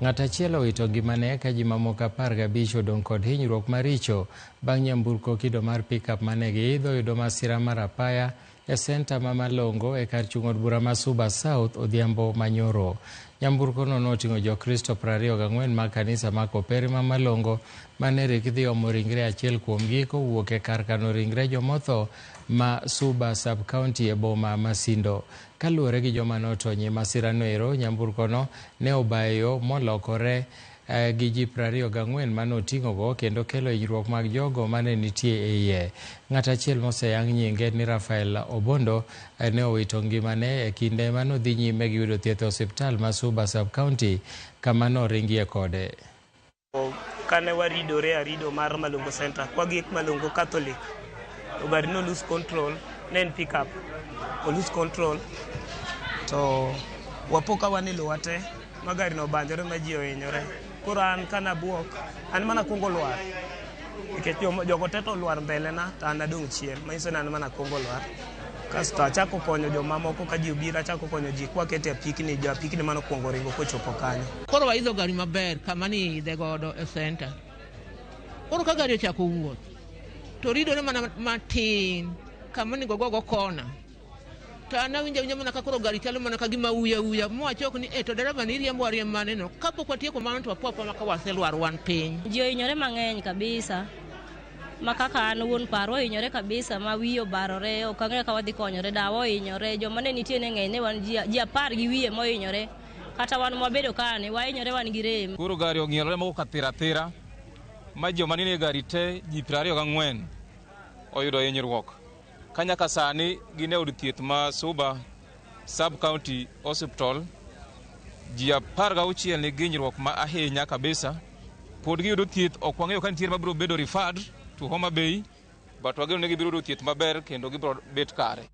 Ng'at achiel owito ngimane ka ji mamoko 15 odong' kod hinyruok maricho bang' nyamburko kido mar pickup mane giidho oyudo masira mar apaya e senta ma Malongo e kar chung' od bura ma Suba South odhiambo manyoro. Nyamburkono noting'o jokristo 24 mag kanisa ma Kopere ma Malongo mane rikdhi omo ringre achiel kuomgi kowuok e kar kano ringre jomotho ma Suba Sub-County e boma Masindo. Kaluwore gi joma notony e masirano ero, nyamburkono ne obayo molokore gi ji 24 manoting'ogo kendo kelo hinyruok mag jogo mane nitie e iye. Ng'at achiel moseyang nyinge ni Rafael Obondo ne owito ngimane e kinde manodhi nyime gi yudo thieth e osiptal ma Suba Sub-County kama noringie kode. Kane waridore arido mar Malongo Center, kwagik Malongo Catholic, to gari no lose control, ne en pickup, o lose control, to wapoka wanilo wate, magari no banjore ma ji ohinyore. Koro an kana buok, an mana kungo lwar. Nikech jogo teto lwar mbele na, ta an adong' chien, manyiso ni an mana kungo lwar. Kasto achako konyo jomamoko ka ji obiro, achako konyo ji kwakete apikni, jo apikni manokuongo ringo kochopo kanyo. Koro waidho gari maber kama ni idhe godo e center. Koro ka gari ochako wuoth, to ridore mana matin kama ni gogo kona. To an awinjo mana ka koro gari chalo mana ka gima uya mwachok ni to dereva ni riembo mane no kapok watieko mano to wapopa maka waselwar wan piny. Ji ohinyore mang'eny kabisa. Makaka an wuon paro ohinyore kabisa, ma wiyo barore, ok ang'eyo ka wadhi konyore, dawa ohinyore, joma ne nitie ne ng'eny ne wan ji 10 gi wiye mohinyore, kata wan mwabedo kane wahinyore, wan gi rem. Koro gari ong'ielore moko kathira ma joma nine gari te ji 24 oyudo hinyruok. Kanyaka sani gine od thieth ma Suba Sub-County Hospital, ji 16 ni hinyruok ma ahinya kabisa. Pod giyudo thieth, ok wang'eyo ka nitiere mabiro bedo referred to Homa Bay, but wageno ne gibiro yudo thieth maber kendo gibiro bet kare.